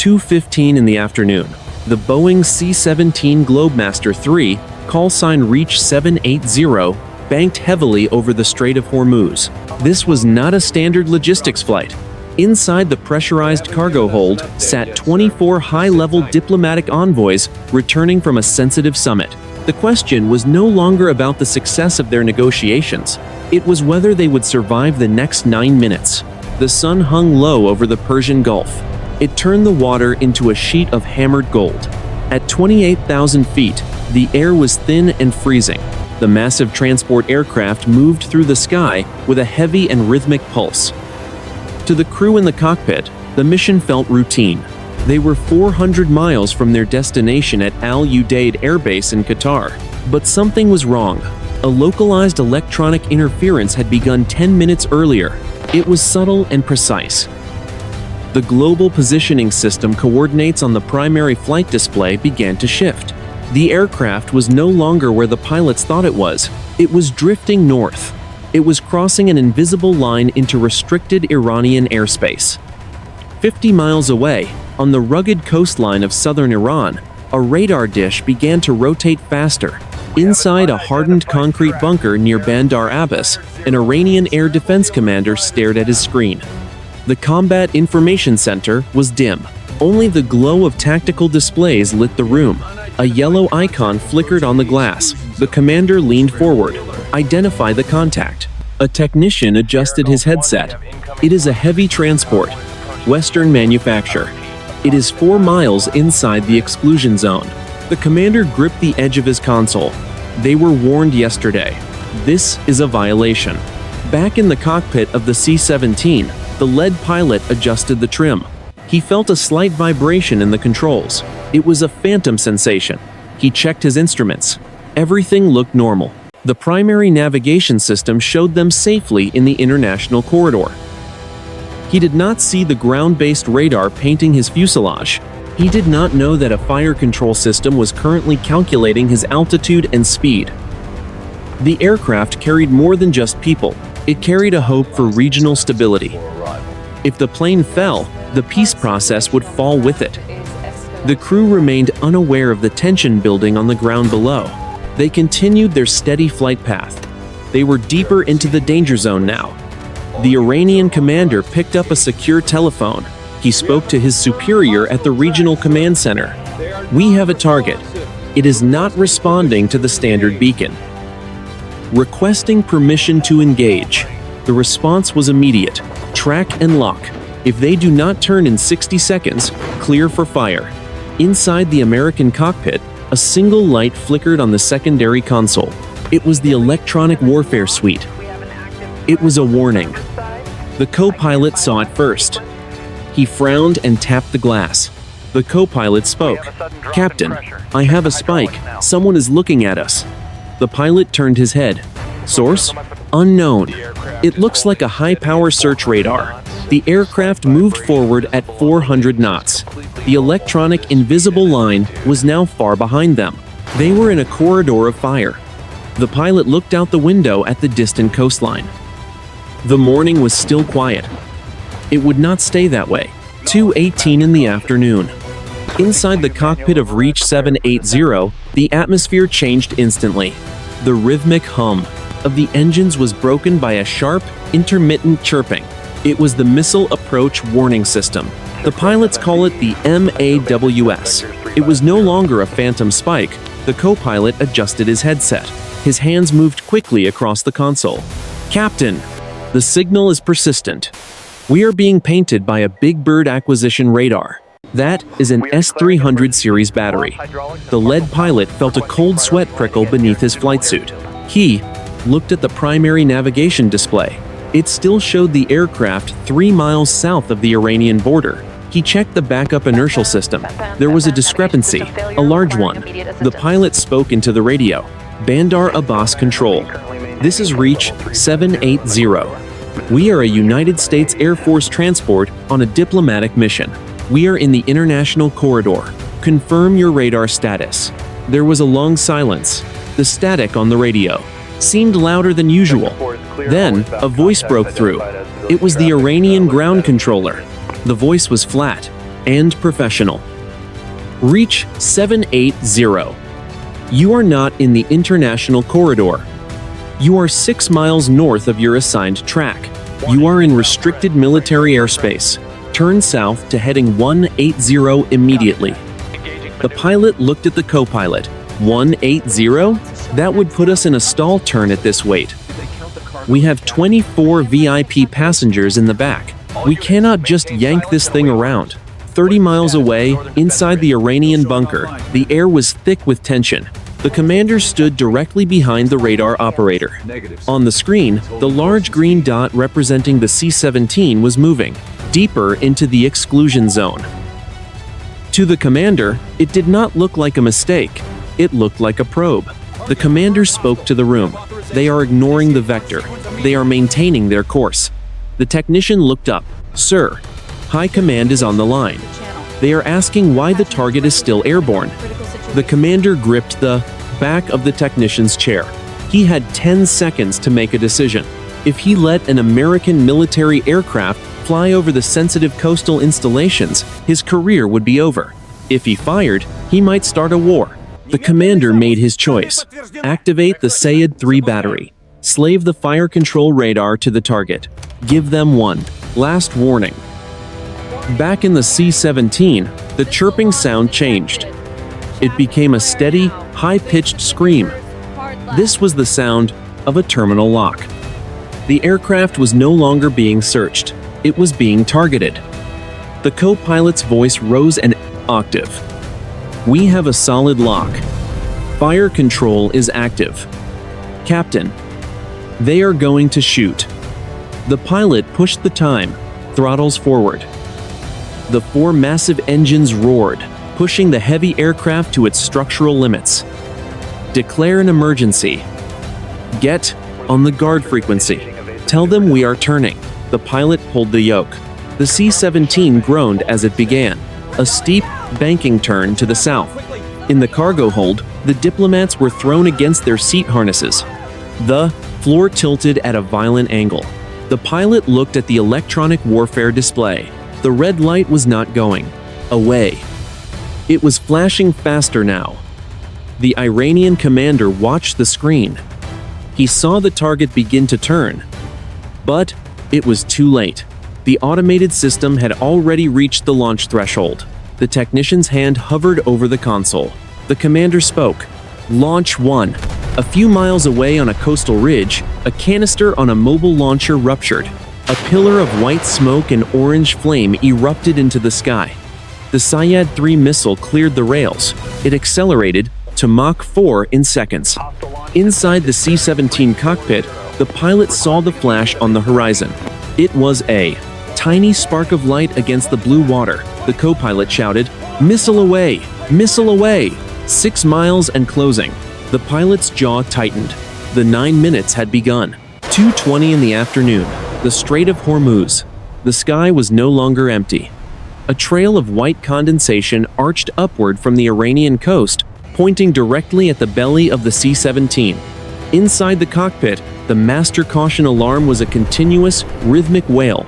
2:15 in the afternoon. The Boeing C-17 Globemaster 3, call sign Reach 780, banked heavily over the Strait of Hormuz. This was not a standard logistics flight. Inside the pressurized cargo hold sat 24 high-level diplomatic envoys returning from a sensitive summit. The question was no longer about the success of their negotiations. It was whether they would survive the next 9 minutes. The sun hung low over the Persian Gulf. It turned the water into a sheet of hammered gold. At 28,000 feet, the air was thin and freezing. The massive transport aircraft moved through the sky with a heavy and rhythmic pulse. To the crew in the cockpit, the mission felt routine. They were 400 miles from their destination at Al Udeid Air Base in Qatar. But something was wrong. A localized electronic interference had begun 10 minutes earlier. It was subtle and precise. The global positioning system coordinates on the primary flight display began to shift. The aircraft was no longer where the pilots thought it was. It was drifting north. It was crossing an invisible line into restricted Iranian airspace. 50 miles away, on the rugged coastline of southern Iran, a radar dish began to rotate faster. Inside a hardened concrete bunker near Bandar Abbas, an Iranian air defense commander stared at his screen. The Combat Information Center was dim. Only the glow of tactical displays lit the room. A yellow icon flickered on the glass. The commander leaned forward. Identify the contact. A technician adjusted his headset. It is a heavy transport. Western manufacture. It is 4 miles inside the exclusion zone. The commander gripped the edge of his console. They were warned yesterday. This is a violation. Back in the cockpit of the C-17, the lead pilot adjusted the trim. He felt a slight vibration in the controls. It was a phantom sensation. He checked his instruments. Everything looked normal. The primary navigation system showed them safely in the international corridor. He did not see the ground-based radar painting his fuselage. He did not know that a fire control system was currently calculating his altitude and speed. The aircraft carried more than just people. It carried a hope for regional stability. If the plane fell, the peace process would fall with it. The crew remained unaware of the tension building on the ground below. They continued their steady flight path. They were deeper into the danger zone now. The Iranian commander picked up a secure telephone. He spoke to his superior at the regional command center. "We have a target. It is not responding to the standard beacon. Requesting permission to engage." The response was immediate. "Track and lock. If they do not turn in 60 seconds, clear for fire." Inside the American cockpit, a single light flickered on the secondary console. It was the electronic warfare suite. It was a warning. The co-pilot saw it first. He frowned and tapped the glass. The co-pilot spoke. "Captain, I have a spike. Someone is looking at us." The pilot turned his head. "Source? Unknown. It looks like a high-power search radar." The aircraft moved forward at 400 knots. The electronic invisible line was now far behind them. They were in a corridor of fire. The pilot looked out the window at the distant coastline. The morning was still quiet. It would not stay that way. 2:18 in the afternoon. Inside the cockpit of Reach 780, the atmosphere changed instantly. The rhythmic hum of the engines was broken by a sharp, intermittent chirping. It was the missile approach warning system. The pilots call it the MAWS. It was no longer a phantom spike. The co-pilot adjusted his headset. His hands moved quickly across the console. "Captain, the signal is persistent. We are being painted by a Big Bird acquisition radar. That is an S-300 series battery." The lead pilot felt a cold sweat prickle beneath his flight suit. He looked at the primary navigation display. It still showed the aircraft 3 miles south of the Iranian border. He checked the backup inertial system. There was a discrepancy, a large one. The pilot spoke into the radio. "Bandar Abbas Control. This is Reach 780. We are a United States Air Force transport on a diplomatic mission. We are in the international corridor. Confirm your radar status." There was a long silence. The static on the radio seemed louder than usual. Then, a voice broke through. It was the Iranian ground controller. The voice was flat. and professional. Reach 780. You are not in the international corridor. You are 6 miles north of your assigned track. You are in restricted military airspace. Turn south to heading 180 immediately. The pilot looked at the co-pilot. 180? That would put us in a stall turn at this weight. We have 24 VIP passengers in the back. We cannot just yank this thing around. 30 miles away, inside the Iranian bunker, the air was thick with tension. The commander stood directly behind the radar operator. On the screen, the large green dot representing the C-17 was moving, deeper into the exclusion zone. To the commander, it did not look like a mistake. It looked like a probe. The commander spoke to the room. They are ignoring the vector. They are maintaining their course. The technician looked up. Sir, High Command is on the line. They are asking why the target is still airborne. The commander gripped the back of the technician's chair. He had 10 seconds to make a decision. If he let an American military aircraft fly over the sensitive coastal installations, his career would be over. If he fired, he might start a war. The commander made his choice. Activate the Sayed-3 battery. Slave the fire control radar to the target. Give them one last warning. Back in the C-17, the chirping sound changed. It became a steady, high-pitched scream. This was the sound of a terminal lock. The aircraft was no longer being searched. It was being targeted. The co-pilot's voice rose an octave. We have a solid lock. Fire control is active. Captain, they are going to shoot. The pilot pushed the time, throttles forward. The 4 massive engines roared, pushing the heavy aircraft to its structural limits. Declare an emergency. Get on the guard frequency. Tell them we are turning. The pilot pulled the yoke. The C-17 groaned as it began. A steep, banking turn to the south. In the cargo hold, the diplomats were thrown against their seat harnesses. The floor tilted at a violent angle. The pilot looked at the electronic warfare display. The red light was not going away. It was flashing faster now. The Iranian commander watched the screen. He saw the target begin to turn. But it was too late. The automated system had already reached the launch threshold. The technician's hand hovered over the console. The commander spoke. Launch 1. A few miles away on a coastal ridge, a canister on a mobile launcher ruptured. A pillar of white smoke and orange flame erupted into the sky. The Sayed-3 missile cleared the rails. It accelerated to Mach 4 in seconds. Inside the C-17 cockpit, the pilot saw the flash on the horizon. It was a tiny spark of light against the blue water. The co-pilot shouted, "Missile away! Missile away! 6 miles and closing." The pilot's jaw tightened. The 9 minutes had begun. 2:20 in the afternoon. The Strait of HORMUZ. The sky was no longer empty. A trail of white condensation arched upward from the Iranian coast, pointing directly at the belly of the C-17. Inside the cockpit, the master caution alarm was a continuous, rhythmic wail.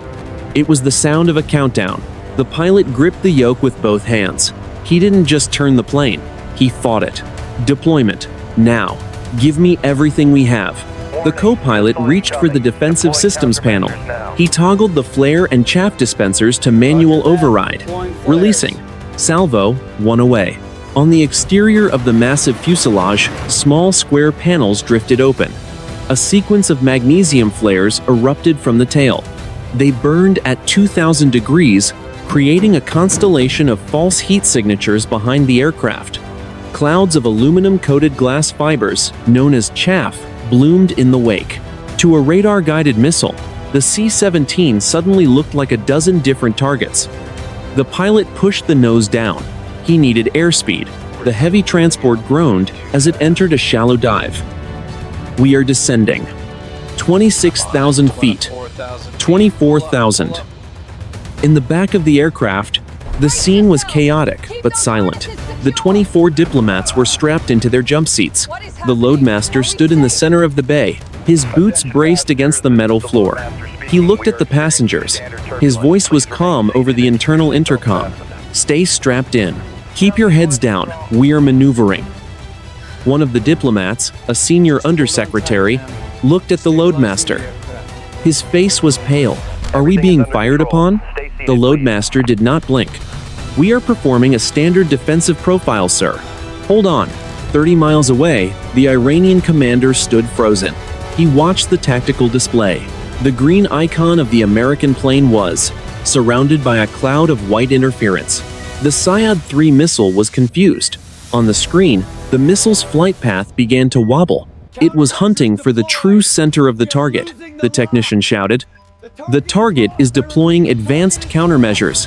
It was the sound of a countdown. The pilot gripped the yoke with both hands. He didn't just turn the plane. He fought it. Deployment. Now. Give me everything we have. The co-pilot reached for the defensive systems panel. He toggled the flare and chaff dispensers to manual override. Releasing. Salvo, 1 away. On the exterior of the massive fuselage, small square panels drifted open. A sequence of magnesium flares erupted from the tail. They burned at 2,000 degrees, creating a constellation of false heat signatures behind the aircraft. Clouds of aluminum-coated glass fibers, known as chaff, bloomed in the wake. To a radar-guided missile, the C-17 suddenly looked like a dozen different targets. The pilot pushed the nose down. He needed airspeed. The heavy transport groaned as it entered a shallow dive. We are descending. 26,000 feet. 24,000. In the back of the aircraft, the scene was chaotic but silent. The 24 diplomats were strapped into their jump seats. The loadmaster stood in the center of the bay, his boots braced against the metal floor. He looked at the passengers. His voice was calm over the internal intercom. Stay strapped in. Keep your heads down. We are maneuvering." One of the diplomats, a senior undersecretary, looked at the loadmaster. His face was pale. "Are we being fired upon?" The loadmaster did not blink. "We are performing a standard defensive profile, sir." "Hold on." 30 miles away, the Iranian commander stood frozen. He watched the tactical display. The green icon of the American plane was surrounded by a cloud of white interference. The Syad-3 missile was confused. On the screen, the missile's flight path began to wobble. It was hunting for the true center of the target, the technician shouted. "The target is deploying advanced countermeasures.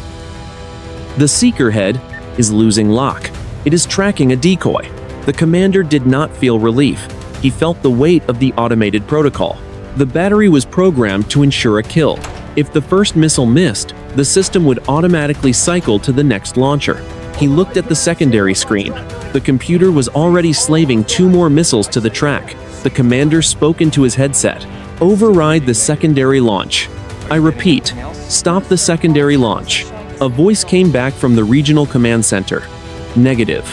The seeker head is losing lock. It is tracking a decoy." The commander did not feel relief. He felt the weight of the automated protocol. The battery was programmed to ensure a kill. If the first missile missed, the system would automatically cycle to the next launcher. He looked at the secondary screen. The computer was already slaving 2 more missiles to the track. The commander spoke into his headset. "Override the secondary launch. I repeat, stop the secondary launch." A voice came back from the regional command center. "Negative.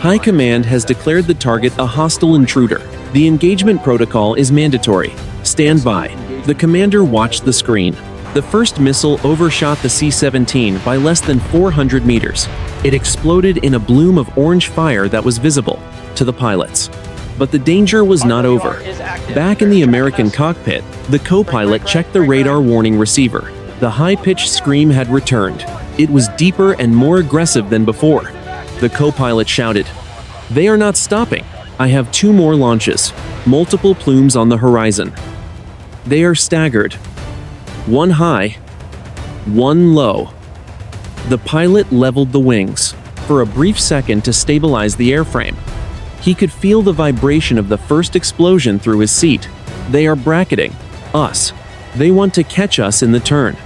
High Command has declared the target a hostile intruder. The engagement protocol is mandatory. Stand by." The commander watched the screen. The first missile overshot the C-17 by less than 400 meters. It exploded in a bloom of orange fire that was visible to the pilots. But the danger was not over. Back in the American cockpit, the co-pilot checked the radar warning receiver. The high-pitched scream had returned. It was deeper and more aggressive than before. The co-pilot shouted, "They are not stopping. I have 2 more launches. Multiple plumes on the horizon. They are staggered. 1 high, 1 low." The pilot leveled the wings for a brief second to stabilize the airframe. He could feel the vibration of the first explosion through his seat. "They are bracketing us. They want to catch us in the turn."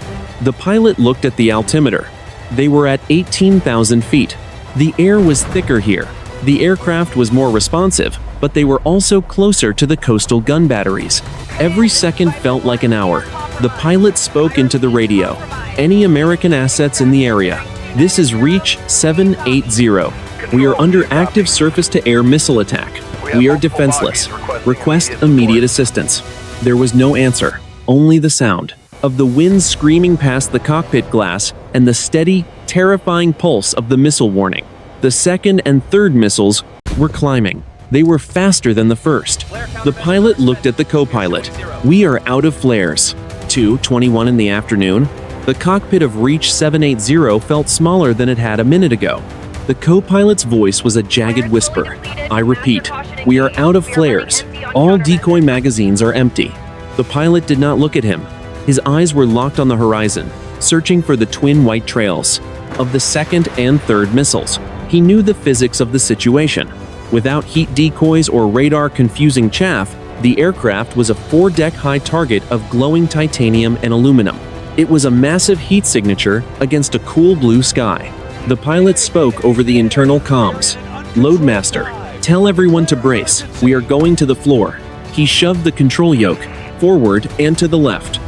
The pilot looked at the altimeter. They were at 18,000 feet. The air was thicker here. The aircraft was more responsive, but they were also closer to the coastal gun batteries. Every second felt like an hour. The pilot spoke into the radio. "Any American assets in the area? This is Reach 780. We are under active surface-to-air missile attack. We are defenseless. Request immediate assistance." There was no answer, only the sound of the wind screaming past the cockpit glass and the steady, terrifying pulse of the missile warning. The second and third missiles were climbing. They were faster than the first. The pilot looked at the co-pilot. "We are out of flares." 2:21 in the afternoon. The cockpit of Reach 780 felt smaller than it had a minute ago. The co-pilot's voice was a jagged whisper. "I repeat, we are out of flares. All decoy magazines are empty." The pilot did not look at him. His eyes were locked on the horizon, searching for the twin white trails of the second and third missiles. He knew the physics of the situation. Without heat decoys or radar confusing chaff, the aircraft was a 4-deck high target of glowing titanium and aluminum. It was a massive heat signature against a cool blue sky. The pilot spoke over the internal comms. "Loadmaster, tell everyone to brace. We are going to the floor." He shoved the control yoke forward and to the left.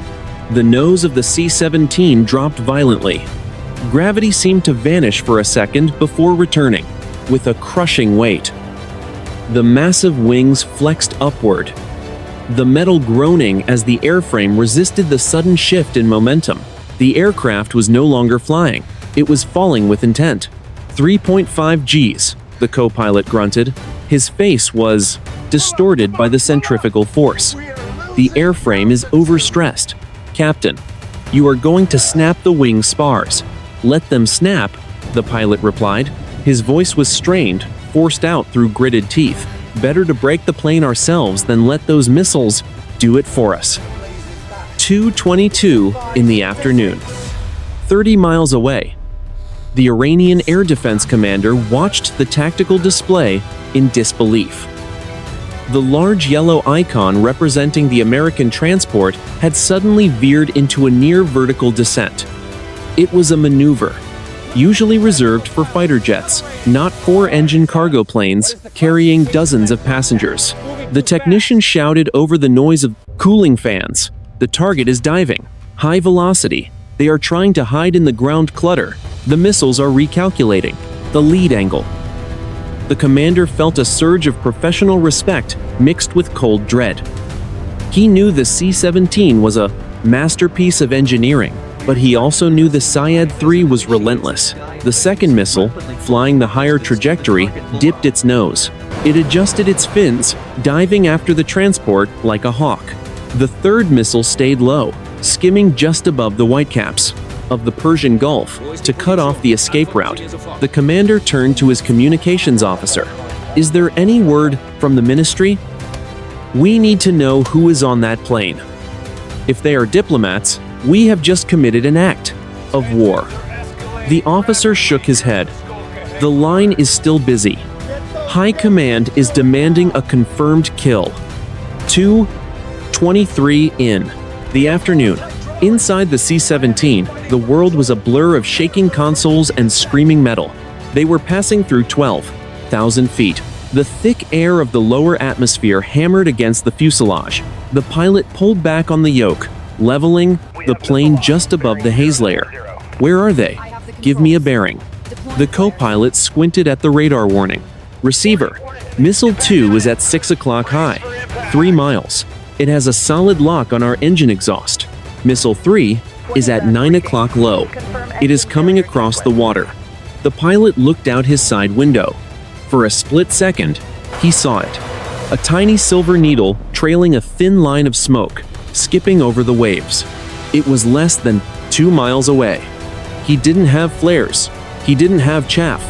The nose of the C-17 dropped violently. Gravity seemed to vanish for a second before returning, with a crushing weight. The massive wings flexed upward, the metal groaning as the airframe resisted the sudden shift in momentum. The aircraft was no longer flying. It was falling with intent. 3.5 Gs, the co-pilot grunted. His face was distorted by the centrifugal force. "The airframe is overstressed. Captain, you are going to snap the wing spars." "Let them snap," the pilot replied. His voice was strained, forced out through gritted teeth. "Better to break the plane ourselves than let those missiles do it for us." 2:22 in the afternoon. 30 miles away, the Iranian air defense commander watched the tactical display in disbelief. The large yellow icon representing the American transport had suddenly veered into a near vertical descent. It was a maneuver, usually reserved for fighter jets, not 4-engine cargo planes carrying dozens of passengers. The technician shouted over the noise of cooling fans. "The target is diving. High velocity. They are trying to hide in the ground clutter. The missiles are recalculating the lead angle. The commander felt a surge of professional respect mixed with cold dread. He knew the C-17 was a masterpiece of engineering, but he also knew the Syed-3 was relentless. The second missile, flying the higher trajectory, dipped its nose. It adjusted its fins, diving after the transport like a hawk. The third missile stayed low, skimming just above the whitecaps of the Persian Gulf to cut off the escape route. The commander turned to his communications officer. "Is there any word from the ministry? We need to know who is on that plane. If they are diplomats, we have just committed an act of war." The officer shook his head. "The line is still busy. High Command is demanding a confirmed kill." 2:23 in the afternoon. Inside the C-17, the world was a blur of shaking consoles and screaming metal. They were passing through 12,000 feet. The thick air of the lower atmosphere hammered against the fuselage. The pilot pulled back on the yoke, leveling the plane just above the haze layer. "Where are they? Give me a bearing." The co-pilot squinted at the radar warning. "Receiver, Missile 2 is at 6 o'clock high, 3 miles. It has a solid lock on our engine exhaust. Missile 3 is at 9 o'clock low. It is coming across the water." The pilot looked out his side window. For a split second, he saw it. A tiny silver needle trailing a thin line of smoke, skipping over the waves. It was less than 2 miles away. He didn't have flares. He didn't have chaff.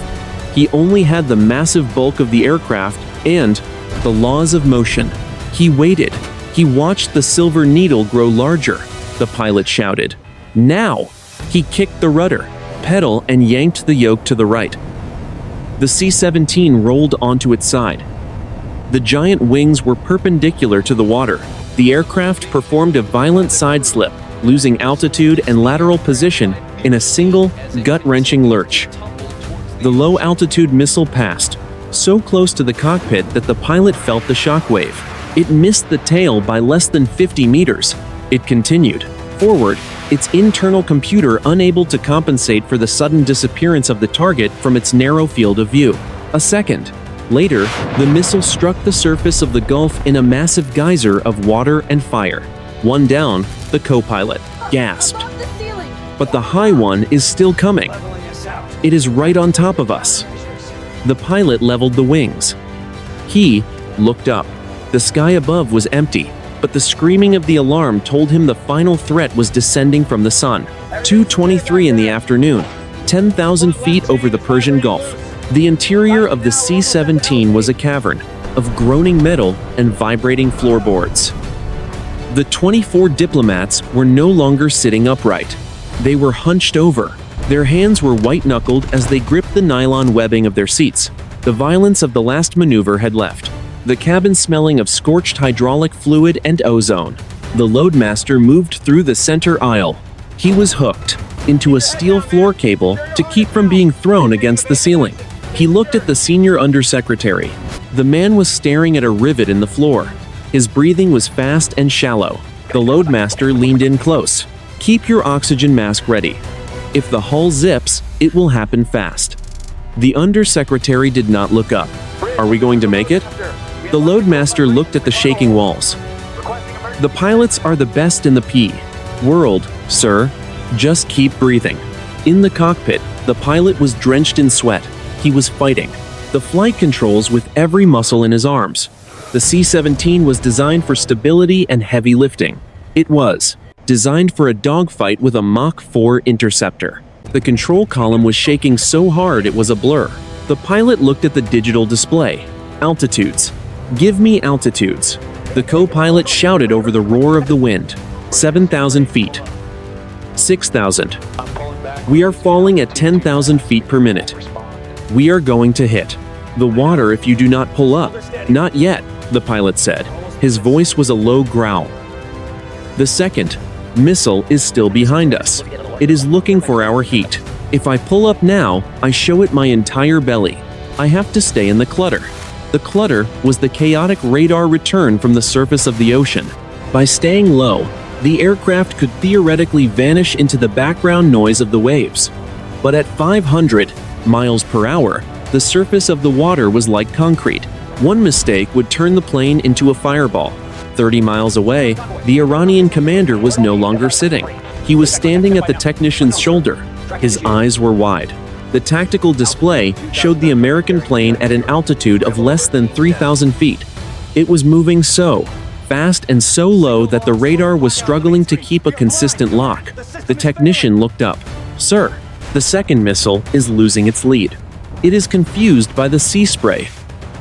He only had the massive bulk of the aircraft and the laws of motion. He waited. He watched the silver needle grow larger. The pilot shouted. "Now!" He kicked the rudder pedal and yanked the yoke to the right. The C-17 rolled onto its side. The giant wings were perpendicular to the water. The aircraft performed a violent side slip, losing altitude and lateral position in a single, gut-wrenching lurch. The low-altitude missile passed, so close to the cockpit that the pilot felt the shockwave. It missed the tail by less than 50 meters. It continued forward, its internal computer unable to compensate for the sudden disappearance of the target from its narrow field of view. A second later, the missile struck the surface of the Gulf in a massive geyser of water and fire. "One down," the co-pilot gasped. "But the high one is still coming. It is right on top of us." The pilot leveled the wings. He looked up. The sky above was empty, but the screaming of the alarm told him the final threat was descending from the sun. 2:23 in the afternoon, 10,000 feet over the Persian Gulf. The interior of the C-17 was a cavern of groaning metal and vibrating floorboards. The 24 diplomats were no longer sitting upright. They were hunched over. Their hands were white-knuckled as they gripped the nylon webbing of their seats. The violence of the last maneuver had left. The cabin smelling of scorched hydraulic fluid and ozone. The loadmaster moved through the center aisle. He was hooked into a steel floor cable to keep from being thrown against the ceiling. He looked at the senior undersecretary. The man was staring at a rivet in the floor. His breathing was fast and shallow. The loadmaster leaned in close. "Keep your oxygen mask ready. If the hull zips, it will happen fast." The undersecretary did not look up. "Are we going to make it?" The loadmaster looked at the shaking walls. "The pilots are the best in the world, sir. Just keep breathing." In the cockpit, the pilot was drenched in sweat. He was fighting the flight controls with every muscle in his arms. The C-17 was designed for stability and heavy lifting. It was designed for a dogfight with a Mach 4 interceptor. The control column was shaking so hard it was a blur. The pilot looked at the digital display. "Altitudes. Give me altitudes." The co-pilot shouted over the roar of the wind. 7,000 feet. 6,000. "We are falling at 10,000 feet per minute. We are going to hit the water if you do not pull up." "Not yet," the pilot said. His voice was a low growl. "The second missile is still behind us. It is looking for our heat. If I pull up now, I show it my entire belly. I have to stay in the clutter." The clutter was the chaotic radar return from the surface of the ocean. By staying low, The aircraft could theoretically vanish into the background noise of the waves. But at 500 miles per hour, the surface of the water was like concrete. One mistake would turn the plane into a fireball. 30 miles away, the Iranian commander was no longer sitting. He was standing at the technician's shoulder. His eyes were wide. The tactical display showed the American plane at an altitude of less than 3,000 feet. It was moving so fast and so low that the radar was struggling to keep a consistent lock. The technician looked up. "Sir, the second missile is losing its lead. It is confused by the sea spray,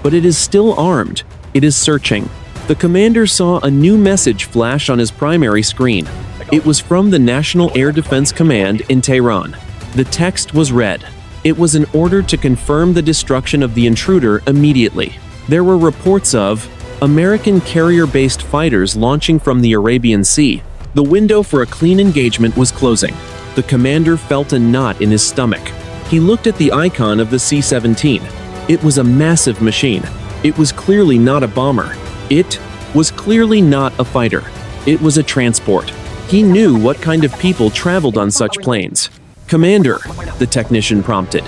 but it is still armed. It is searching." The commander saw a new message flash on his primary screen. It was from the National Air Defense Command in Tehran. The text was red. It was an order to confirm the destruction of the intruder immediately. There were reports of American carrier-based fighters launching from the Arabian Sea. The window for a clean engagement was closing. The commander felt a knot in his stomach. He looked at the icon of the C-17. It was a massive machine. It was clearly not a bomber. It was clearly not a fighter. It was a transport. He knew what kind of people traveled on such planes. "Commander," the technician prompted.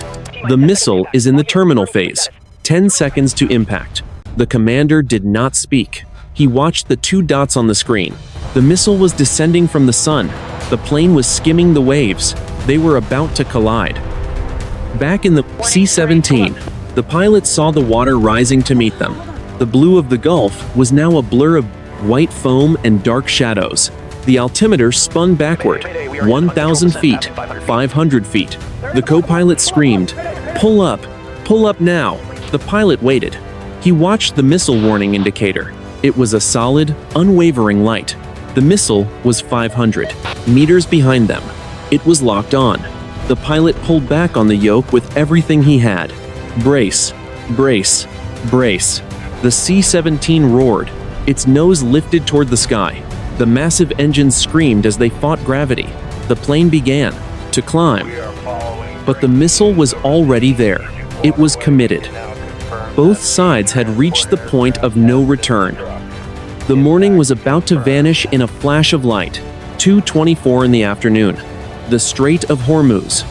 "The missile is in the terminal phase. 10 seconds to impact." The commander did not speak. He watched the two dots on the screen. The missile was descending from the sun. The plane was skimming the waves. They were about to collide. Back in the C-17, the pilots saw the water rising to meet them. The blue of the Gulf was now a blur of white foam and dark shadows. The altimeter spun backward. 1,000 feet, 500 feet. The co-pilot screamed, "Pull up now." The pilot waited. He watched the missile warning indicator. It was a solid, unwavering light. The missile was 500 meters behind them. It was locked on. The pilot pulled back on the yoke with everything he had. Brace, brace, brace. The C-17 roared. Its nose lifted toward the sky. The massive engines screamed as they fought gravity. The plane began to climb. But the missile was already there. It was committed. Both sides had reached the point of no return. The morning was about to vanish in a flash of light. 2:24 in the afternoon. The Strait of HORMUZ.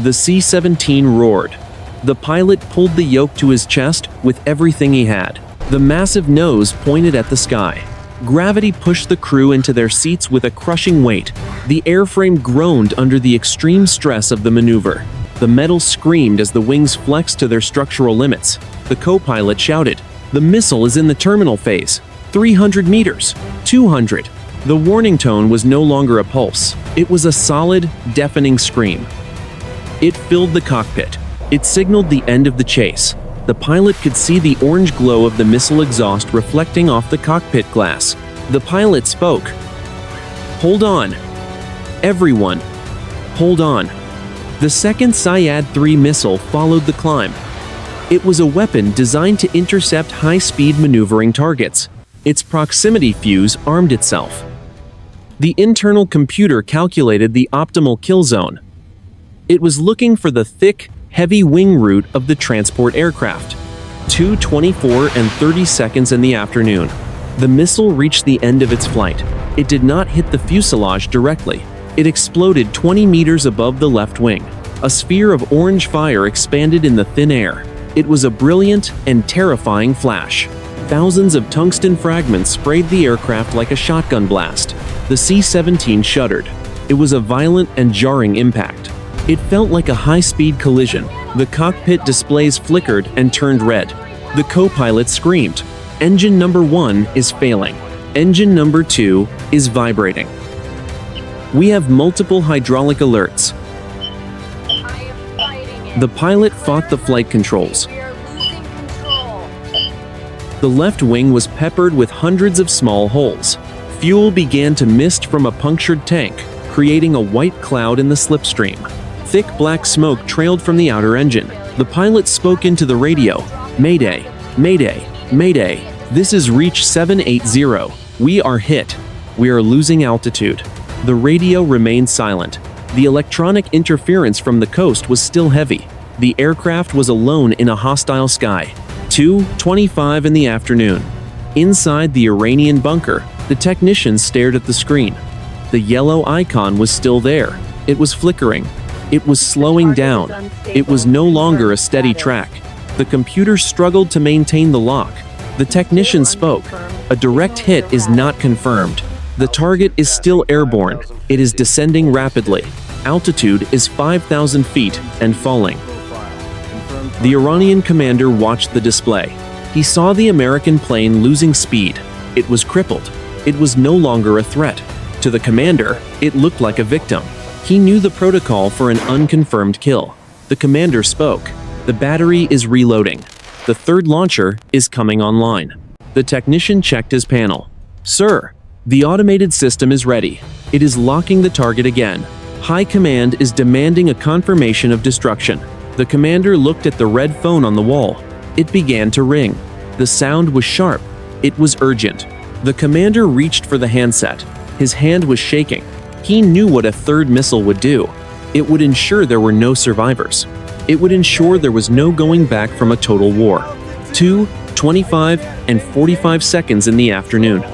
The C-17 roared. The pilot pulled the yoke to his chest with everything he had. The massive nose pointed at the sky. Gravity pushed the crew into their seats with a crushing weight. The airframe groaned under the extreme stress of the maneuver. The metal screamed as the wings flexed to their structural limits. The co-pilot shouted, "The missile is in the terminal phase. 300 meters. 200. The warning tone was no longer a pulse. It was a solid, deafening scream. It filled the cockpit. It signaled the end of the chase. The pilot could see the orange glow of the missile exhaust reflecting off the cockpit glass. The pilot spoke. "Hold on. Everyone. Hold on." The second Syad-3 missile followed the climb. It was a weapon designed to intercept high-speed maneuvering targets. Its proximity fuse armed itself. The internal computer calculated the optimal kill zone. It was looking for the thick, heavy wing route of the transport aircraft. 2:24 and 30 seconds in the afternoon. The missile reached the end of its flight. It did not hit the fuselage directly. It exploded 20 meters above the left wing. A sphere of orange fire expanded in the thin air. It was a brilliant and terrifying flash. Thousands of tungsten fragments sprayed the aircraft like a shotgun blast. The C-17 shuddered. It was a violent and jarring impact. It felt like a high-speed collision. The cockpit displays flickered and turned red. The co-pilot screamed. "Engine number 1 is failing. Engine number 2 is vibrating. We have multiple hydraulic alerts." The pilot fought the flight controls. The left wing was peppered with hundreds of small holes. Fuel began to mist from a punctured tank, creating a white cloud in the slipstream. Thick black smoke trailed from the outer engine. The pilot spoke into the radio. "Mayday, Mayday, Mayday. This is Reach 780. We are hit. We are losing altitude." The radio remained silent. The electronic interference from the coast was still heavy. The aircraft was alone in a hostile sky. 2:25 in the afternoon. Inside the Iranian bunker, the technician stared at the screen. The yellow icon was still there. It was flickering. It was slowing down. It was no longer a steady track. The computer struggled to maintain the lock. The technician spoke. A direct hit is not confirmed. The target is still airborne. It is descending rapidly. Altitude is 5,000 feet and falling. The Iranian commander watched the display. He saw the American plane losing speed. It was crippled. It was no longer a threat. To the commander, it looked like a victim. He knew the protocol for an unconfirmed kill. The commander spoke. The battery is reloading. The third launcher is coming online. The technician checked his panel. Sir, the automated system is ready. It is locking the target again. High Command is demanding a confirmation of destruction. The commander looked at the red phone on the wall. It began to ring. The sound was sharp. It was urgent. The commander reached for the handset. His hand was shaking. He knew what a third missile would do. It would ensure there were no survivors. It would ensure there was no going back from a total war. 2, 25, and 45 seconds in the afternoon.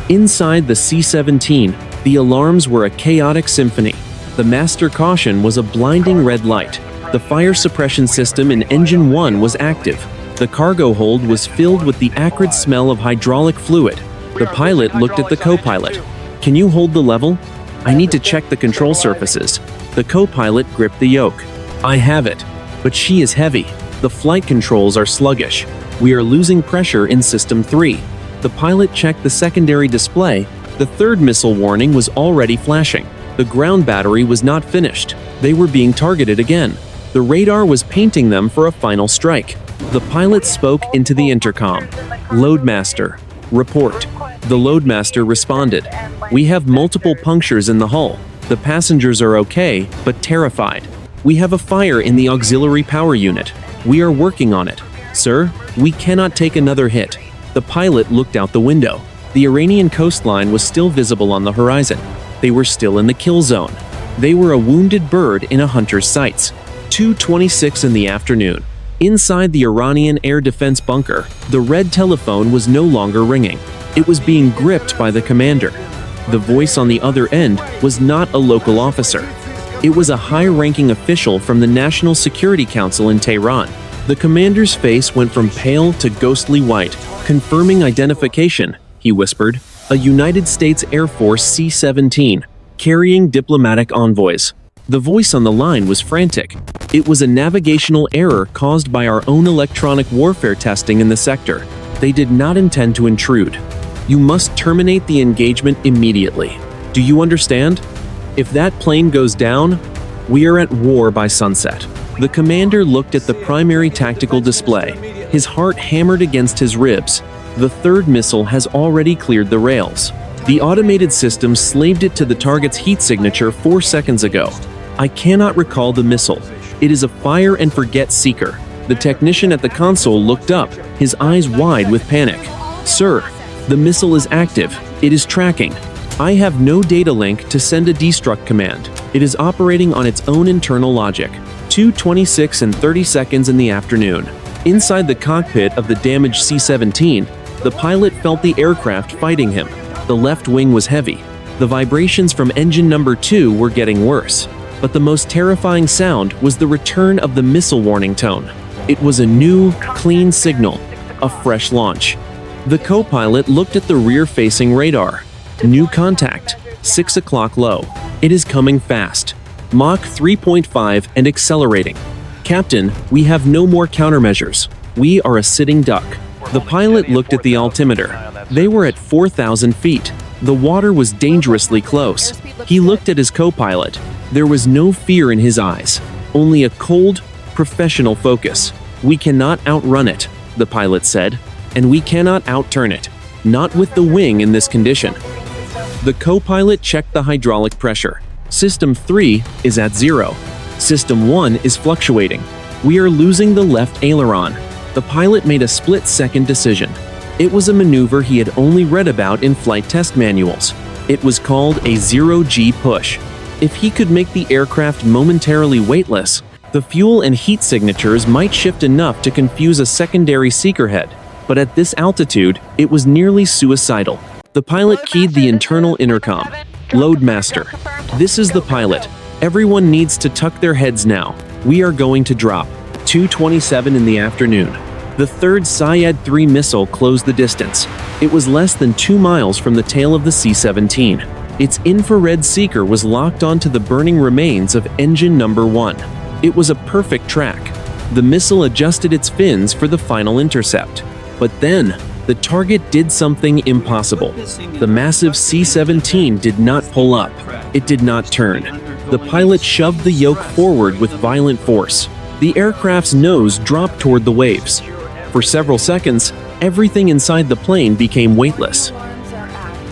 Inside the C-17, the alarms were a chaotic symphony. The master caution was a blinding red light. The fire suppression system in Engine 1 was active. The cargo hold was filled with the acrid smell of hydraulic fluid. The pilot looked at the co-pilot. Can you hold the level? I need to check the control surfaces. The co-pilot gripped the yoke. I have it, but she is heavy. The flight controls are sluggish. We are losing pressure in System 3. The pilot checked the secondary display. The third missile warning was already flashing. The ground battery was not finished. They were being targeted again. The radar was painting them for a final strike. The pilot spoke into the intercom. Loadmaster, report. The loadmaster responded. We have multiple punctures in the hull. The passengers are okay, but terrified. We have a fire in the auxiliary power unit. We are working on it. Sir, we cannot take another hit. The pilot looked out the window. The Iranian coastline was still visible on the horizon. They were still in the kill zone. They were a wounded bird in a hunter's sights. 2:26 in the afternoon. Inside the Iranian air defense bunker, the red telephone was no longer ringing. It was being gripped by the commander. The voice on the other end was not a local officer. It was a high-ranking official from the National Security Council in Tehran. The commander's face went from pale to ghostly white. Confirming identification, he whispered. A United States Air Force C-17, carrying diplomatic envoys. The voice on the line was frantic. It was a navigational error caused by our own electronic warfare testing in the sector. They did not intend to intrude. You must terminate the engagement immediately. Do you understand? If that plane goes down, we are at war by sunset. The commander looked at the primary tactical display. His heart hammered against his ribs. The third missile has already cleared the rails. The automated system slaved it to the target's heat signature 4 seconds ago. I cannot recall the missile. It is a fire and forget seeker. The technician at the console looked up, his eyes wide with panic. Sir, the missile is active. It is tracking. I have no data link to send a destruct command. It is operating on its own internal logic. 2:26 and 30 seconds in the afternoon. Inside the cockpit of the damaged C-17, the pilot felt the aircraft fighting him. The left wing was heavy. The vibrations from engine number 2 were getting worse. But the most terrifying sound was the return of the missile warning tone. It was a new, clean signal, a fresh launch. The co-pilot looked at the rear-facing radar. New contact, 6 o'clock low. It is coming fast. Mach 3.5 and accelerating. Captain, we have no more countermeasures. We are a sitting duck. The pilot looked at the altimeter. They were at 4,000 feet. The water was dangerously close. He looked at his co-pilot. There was no fear in his eyes, only a cold, professional focus. We cannot outrun it, the pilot said, and we cannot outturn it. Not with the wing in this condition. The co-pilot checked the hydraulic pressure. System 3 is at 0. System 1 is fluctuating. We are losing the left aileron. The pilot made a split-second decision. It was a maneuver he had only read about in flight test manuals. It was called a zero-G push. If he could make the aircraft momentarily weightless, the fuel and heat signatures might shift enough to confuse a secondary seeker head. But at this altitude, it was nearly suicidal. The pilot keyed the internal intercom. Loadmaster. This is the pilot. Everyone needs to tuck their heads now. We are going to drop. 2:27 in the afternoon. The third Syed-3 missile closed the distance. It was less than 2 miles from the tail of the C-17. Its infrared seeker was locked onto the burning remains of engine number 1. It was a perfect track. The missile adjusted its fins for the final intercept. But then, the target did something impossible. The massive C-17 did not pull up. It did not turn. The pilot shoved the yoke forward with violent force. The aircraft's nose dropped toward the waves. For several seconds, everything inside the plane became weightless.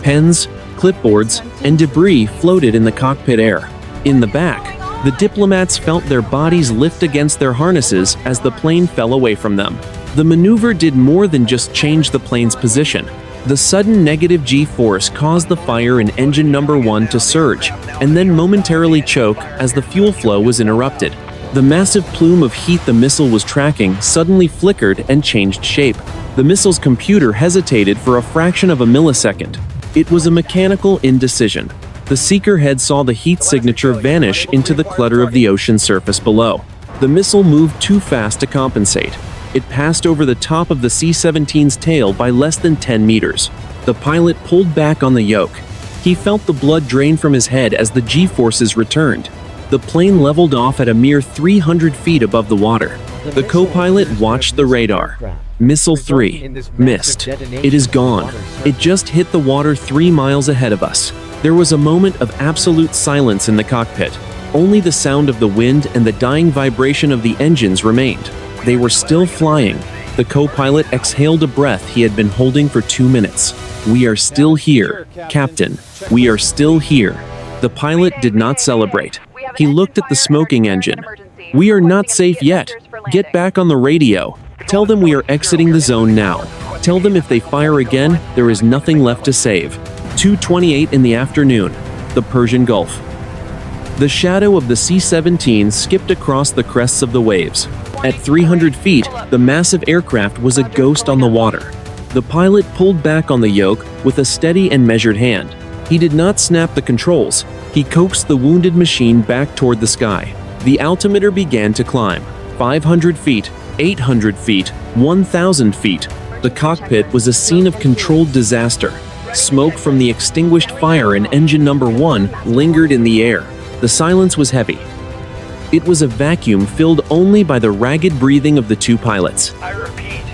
Pens, clipboards, and debris floated in the cockpit air. In the back, the diplomats felt their bodies lift against their harnesses as the plane fell away from them. The maneuver did more than just change the plane's position. The sudden negative G-force caused the fire in engine number 1 to surge, and then momentarily choke as the fuel flow was interrupted. The massive plume of heat the missile was tracking suddenly flickered and changed shape. The missile's computer hesitated for a fraction of a millisecond. It was a mechanical indecision. The seeker head saw the heat signature vanish into the clutter of the ocean surface below. The missile moved too fast to compensate. It passed over the top of the C-17's tail by less than 10 meters. The pilot pulled back on the yoke. He felt the blood drain from his head as the G-forces returned. The plane leveled off at a mere 300 feet above the water. The co-pilot watched the radar. Missile 3. Missed. It is gone. It just hit the water 3 miles ahead of us. There was a moment of absolute silence in the cockpit. Only the sound of the wind and the dying vibration of the engines remained. They were still flying. The co-pilot exhaled a breath he had been holding for 2 minutes. We are still here, Captain. We are still here. The pilot did not celebrate. He looked at the smoking engine. We are not safe yet. Get back on the radio. Tell them we are exiting the zone now. Tell them if they fire again, there is nothing left to save. 2:28 in the afternoon. The Persian Gulf. The shadow of the C-17 skipped across the crests of the waves. At 300 feet, the massive aircraft was a ghost on the water. The pilot pulled back on the yoke with a steady and measured hand. He did not snap the controls. He coaxed the wounded machine back toward the sky. The altimeter began to climb. 500 feet, 800 feet, 1,000 feet. The cockpit was a scene of controlled disaster. Smoke from the extinguished fire in engine number 1 lingered in the air. The silence was heavy. It was a vacuum filled only by the ragged breathing of the two pilots.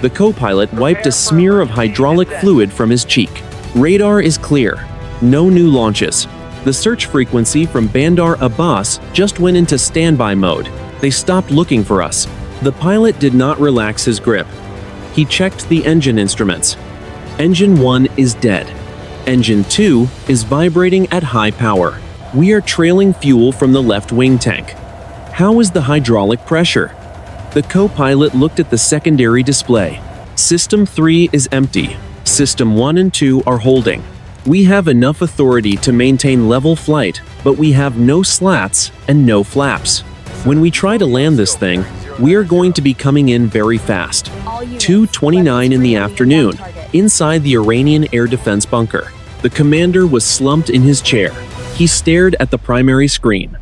The co-pilot wiped a smear of hydraulic fluid from his cheek. Radar is clear. No new launches. The search frequency from Bandar Abbas just went into standby mode. They stopped looking for us. The pilot did not relax his grip. He checked the engine instruments. Engine 1 is dead. Engine 2 is vibrating at high power. We are trailing fuel from the left wing tank. How is the hydraulic pressure? The co-pilot looked at the secondary display. System 3 is empty. System 1 and 2 are holding. We have enough authority to maintain level flight, but we have no slats and no flaps. When we try to land this thing, we are going to be coming in very fast. 2:29 in the afternoon, inside the Iranian air defense bunker. The commander was slumped in his chair. He stared at the primary screen.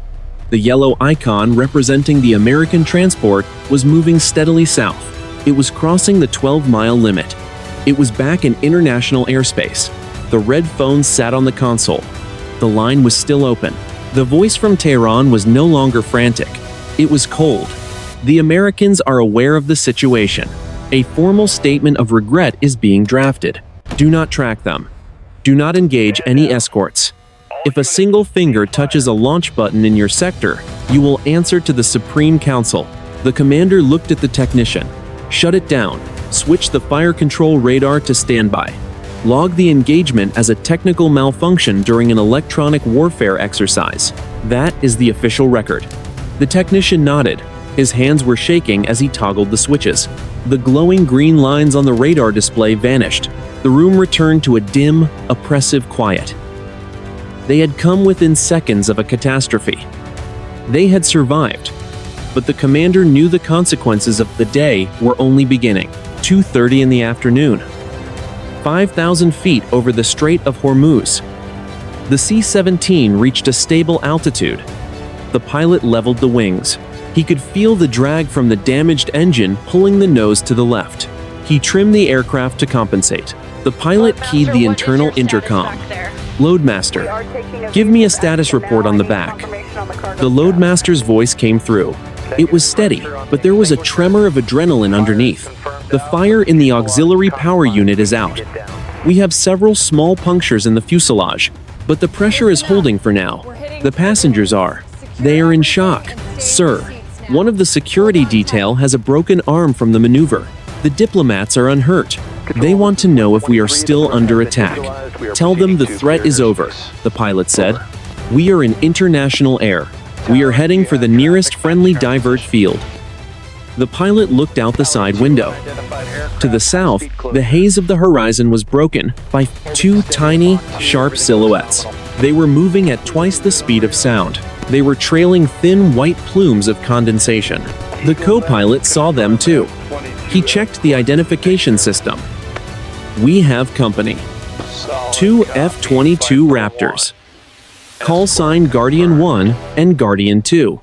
The yellow icon representing the American transport was moving steadily south. It was crossing the 12-mile limit. It was back in international airspace. The red phone sat on the console. The line was still open. The voice from Tehran was no longer frantic. It was cold. The Americans are aware of the situation. A formal statement of regret is being drafted. Do not track them. Do not engage any escorts. If a single finger touches a launch button in your sector, you will answer to the Supreme Council. The commander looked at the technician. Shut it down. Switch the fire control radar to standby. Log the engagement as a technical malfunction during an electronic warfare exercise. That is the official record. The technician nodded. His hands were shaking as he toggled the switches. The glowing green lines on the radar display vanished. The room returned to a dim, oppressive quiet. They had come within seconds of a catastrophe. They had survived. But the commander knew the consequences of the day were only beginning. 2:30 in the afternoon. 5,000 feet over the Strait of Hormuz. The C-17 reached a stable altitude. The pilot leveled the wings. He could feel the drag from the damaged engine pulling the nose to the left. He trimmed the aircraft to compensate. The pilot keyed the internal intercom. Loadmaster, give me a status report on the back. The Loadmaster's voice came through. It was steady, but there was a tremor of adrenaline underneath. The fire in the auxiliary power unit is out. We have several small punctures in the fuselage, but the pressure is holding for now. The passengers are. They are in shock. Sir, one of the security detail has a broken arm from the maneuver. The diplomats are unhurt. They want to know if we are still under attack. Tell them the threat is over, the pilot said. We are in international air. We are heading for the nearest friendly divert field. The pilot looked out the side window. To the south, the haze of the horizon was broken by two tiny, sharp silhouettes. They were moving at twice the speed of sound. They were trailing thin white plumes of condensation. The co-pilot saw them too. He checked the identification system. We have company. Two F-22 Raptors. Call sign Guardian 1 and Guardian 2.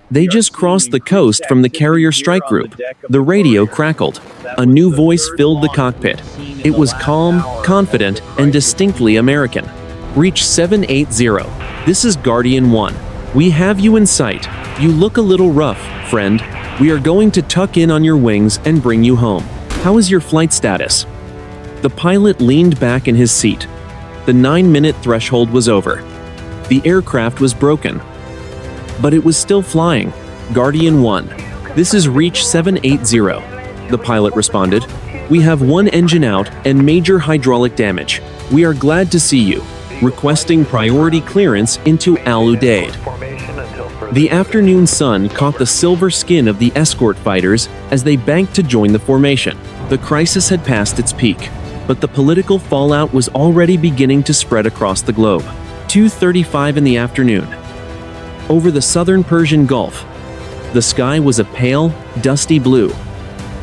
They just crossed the coast from the carrier strike group. The radio crackled. A new voice filled the cockpit. It was calm, confident, and distinctly American. Reach 780. This is Guardian 1. We have you in sight. You look a little rough, friend. We are going to tuck in on your wings and bring you home. How is your flight status? The pilot leaned back in his seat. The 9-minute threshold was over. The aircraft was broken, but it was still flying. Guardian 1. This is Reach 780. The pilot responded. We have one engine out and major hydraulic damage. We are glad to see you. Requesting priority clearance into Al Udeid. The afternoon sun caught the silver skin of the escort fighters as they banked to join the formation. The crisis had passed its peak, but the political fallout was already beginning to spread across the globe. 2:35 in the afternoon. Over the southern Persian Gulf, the sky was a pale, dusty blue.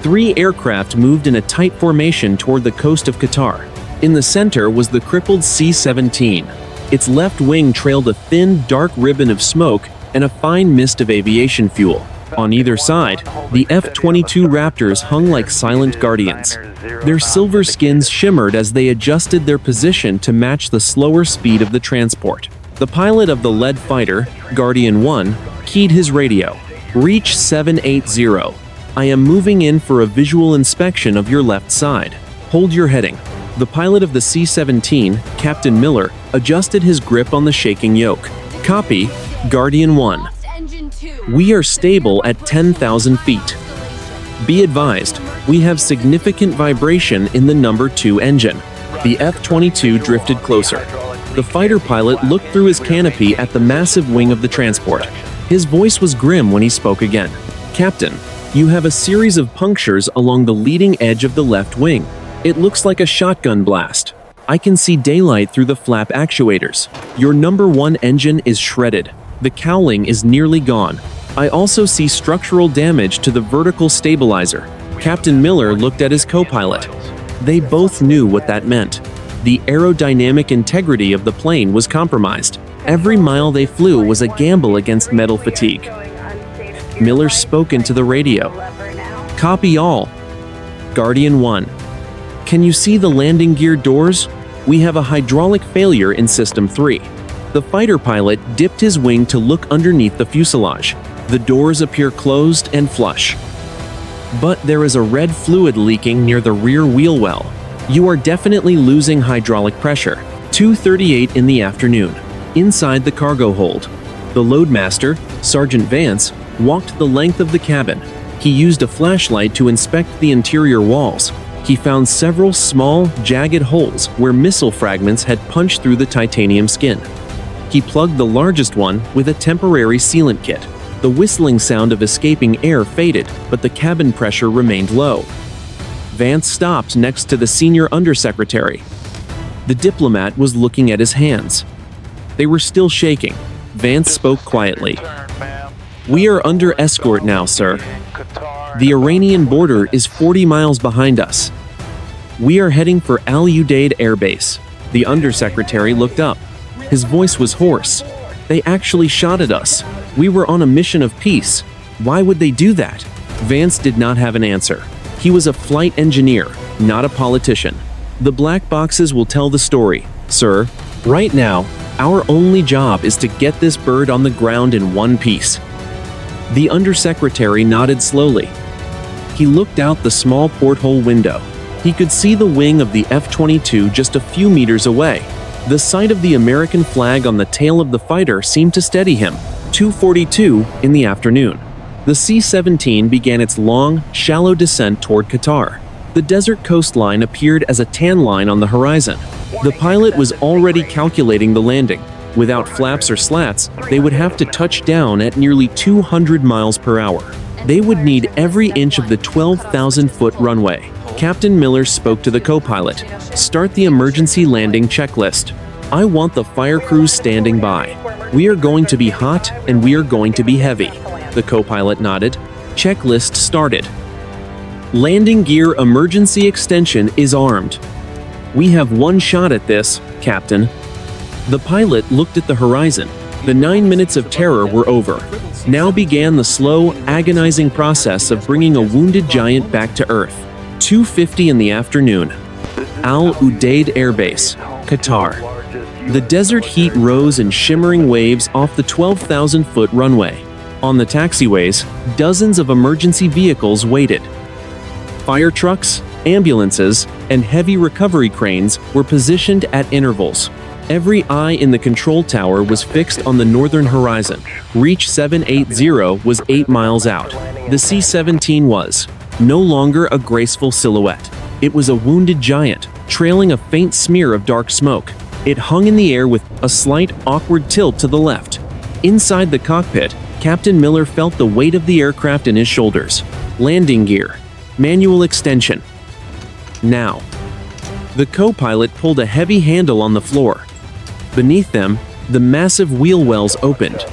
3 aircraft moved in a tight formation toward the coast of Qatar. In the center was the crippled C-17. Its left wing trailed a thin, dark ribbon of smoke and a fine mist of aviation fuel. On either side, the F-22 Raptors hung like silent guardians. Their silver skins shimmered as they adjusted their position to match the slower speed of the transport. The pilot of the lead fighter, Guardian 1, keyed his radio. Reach 780. I am moving in for a visual inspection of your left side. Hold your heading. The pilot of the C-17, Captain Miller, adjusted his grip on the shaking yoke. Copy, Guardian 1. We are stable at 10,000 feet. Be advised, we have significant vibration in the number 2 engine. The F-22 drifted closer. The fighter pilot looked through his canopy at the massive wing of the transport. His voice was grim when he spoke again. Captain, you have a series of punctures along the leading edge of the left wing. It looks like a shotgun blast. I can see daylight through the flap actuators. Your number 1 engine is shredded. The cowling is nearly gone. I also see structural damage to the vertical stabilizer. Captain Miller looked at his co-pilot. They both knew what that meant. The aerodynamic integrity of the plane was compromised. Every mile they flew was a gamble against metal fatigue. Miller spoke into the radio. Copy all. Guardian 1. Can you see the landing gear doors? We have a hydraulic failure in System 3. The fighter pilot dipped his wing to look underneath the fuselage. The doors appear closed and flush. But there is a red fluid leaking near the rear wheel well. You are definitely losing hydraulic pressure. 2:38 in the afternoon. Inside the cargo hold, the loadmaster, Sergeant Vance, walked the length of the cabin. He used a flashlight to inspect the interior walls. He found several small, jagged holes where missile fragments had punched through the titanium skin. He plugged the largest one with a temporary sealant kit. The whistling sound of escaping air faded, but the cabin pressure remained low. Vance stopped next to the senior undersecretary. The diplomat was looking at his hands. They were still shaking. Vance spoke quietly. We are under escort now, sir. The Iranian border is 40 miles behind us. We are heading for Al Udeid Air Base. The undersecretary looked up. His voice was hoarse. They actually shot at us. We were on a mission of peace. Why would they do that? Vance did not have an answer. He was a flight engineer, not a politician. The black boxes will tell the story, sir. Right now, our only job is to get this bird on the ground in one piece. The undersecretary nodded slowly. He looked out the small porthole window. He could see the wing of the F-22 just a few meters away. The sight of the American flag on the tail of the fighter seemed to steady him. 2:42 in the afternoon. The C-17 began its long, shallow descent toward Qatar. The desert coastline appeared as a tan line on the horizon. The pilot was already calculating the landing. Without flaps or slats, they would have to touch down at nearly 200 miles per hour. They would need every inch of the 12,000-foot runway. Captain Miller spoke to the co-pilot. Start the emergency landing checklist. I want the fire crews standing by. We are going to be hot and we are going to be heavy. The co-pilot nodded. Checklist started. Landing gear emergency extension is armed. We have one shot at this, Captain. The pilot looked at the horizon. The 9 minutes of terror were over. Now began the slow, agonizing process of bringing a wounded giant back to Earth. 2:50 in the afternoon. Al Udeid Air Base, Qatar. The desert heat rose in shimmering waves off the 12,000-foot runway. On the taxiways, dozens of emergency vehicles waited. Fire trucks, ambulances, and heavy recovery cranes were positioned at intervals. Every eye in the control tower was fixed on the northern horizon. Reach 780 was 8 miles out. The C-17 was no longer a graceful silhouette. It was a wounded giant, trailing a faint smear of dark smoke. It hung in the air with a slight, awkward tilt to the left. Inside the cockpit, Captain Miller felt the weight of the aircraft in his shoulders. Landing gear. Manual extension. Now. The co-pilot pulled a heavy handle on the floor. Beneath them, the massive wheel wells opened,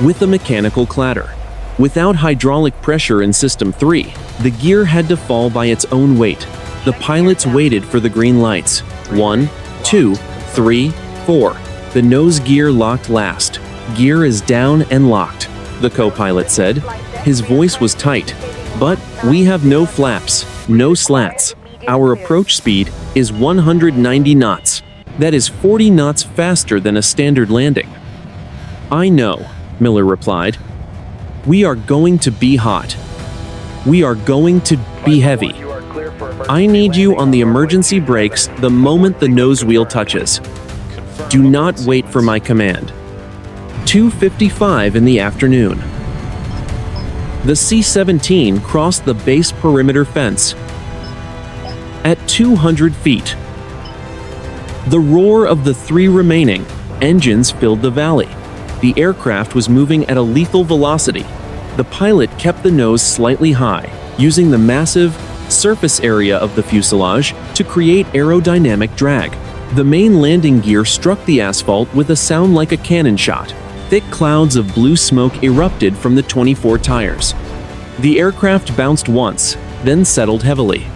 with a mechanical clatter. Without hydraulic pressure in System 3, the gear had to fall by its own weight. The pilots waited for the green lights. 1, 2, 3, 4. The nose gear locked last. Gear is down and locked, the co-pilot said. His voice was tight. But we have no flaps, no slats. Our approach speed is 190 knots. That is 40 knots faster than a standard landing. I know, Miller replied. We are going to be hot. We are going to be heavy. I need you on the emergency brakes the moment the nose wheel touches. Do not wait for my command. 2:55 in the afternoon. The C-17 crossed the base perimeter fence. At 200 feet. The roar of the 3 remaining engines filled the valley. The aircraft was moving at a lethal velocity. The pilot kept the nose slightly high, using the massive surface area of the fuselage to create aerodynamic drag. The main landing gear struck the asphalt with a sound like a cannon shot. Thick clouds of blue smoke erupted from the 24 tires. The aircraft bounced once, then settled heavily.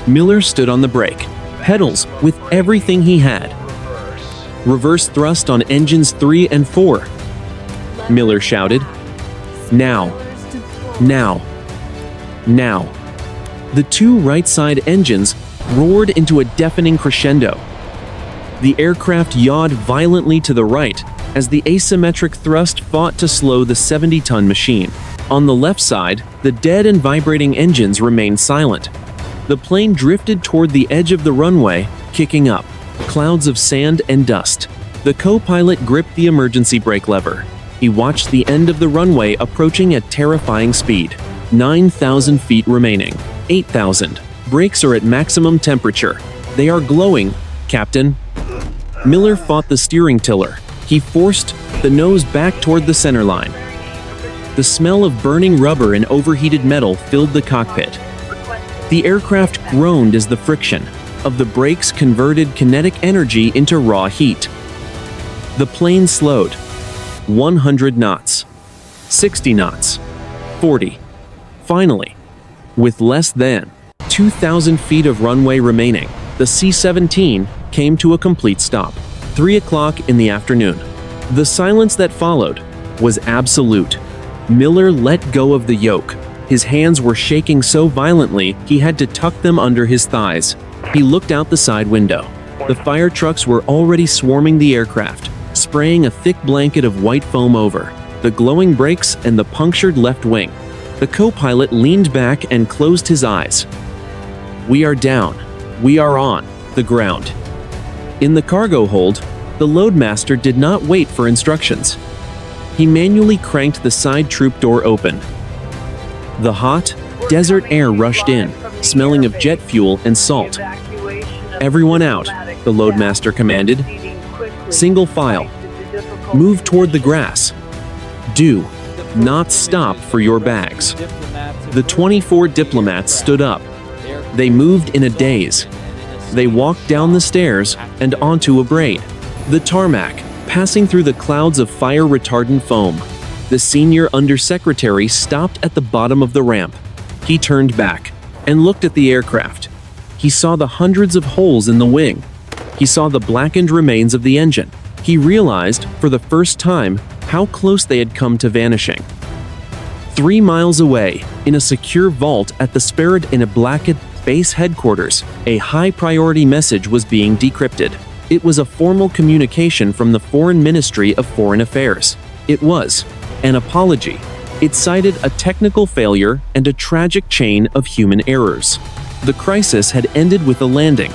Miller stood on the brake pedals with everything he had. Reverse thrust on engines 3 and 4. Miller shouted. Now. Now. Now. The 2 right-side engines roared into a deafening crescendo. The aircraft yawed violently to the right as the asymmetric thrust fought to slow the 70-ton machine. On the left side, the dead and vibrating engines remained silent. The plane drifted toward the edge of the runway, kicking up clouds of sand and dust. The co-pilot gripped the emergency brake lever. He watched the end of the runway approaching at terrifying speed. 9,000 feet remaining. 8,000. Brakes are at maximum temperature. They are glowing, Captain. Miller fought the steering tiller. He forced the nose back toward the center line. The smell of burning rubber and overheated metal filled the cockpit. The aircraft groaned as the friction of the brakes converted kinetic energy into raw heat. The plane slowed. 100 knots. 60 knots. 40. Finally, with less than 2,000 feet of runway remaining, the C-17 came to a complete stop. 3 o'clock in the afternoon. The silence that followed was absolute. Miller let go of the yoke. His hands were shaking so violently he had to tuck them under his thighs. He looked out the side window. The fire trucks were already swarming the aircraft, spraying a thick blanket of white foam over the glowing brakes and the punctured left wing. The co-pilot leaned back and closed his eyes. "We are down. We are on the ground." In the cargo hold, the loadmaster did not wait for instructions. He manually cranked the side troop door open. The hot, desert air rushed in, smelling of jet fuel and salt. "Everyone out," the loadmaster commanded. "Single file. Move toward the grass. Do not stop for your bags." The 24 diplomats stood up. They moved in a daze. They walked down the stairs and onto a grade. The tarmac, passing through the clouds of fire-retardant foam. The senior undersecretary stopped at the bottom of the ramp. He turned back and looked at the aircraft. He saw the hundreds of holes in the wing. He saw the blackened remains of the engine. He realized, for the first time, how close they had come to vanishing. 3 miles away, in a secure vault at the Spirit in a blackened base headquarters, a high-priority message was being decrypted. It was a formal communication from the Foreign Ministry of Foreign Affairs. It was an apology. It cited a technical failure and a tragic chain of human errors. The crisis had ended with a landing.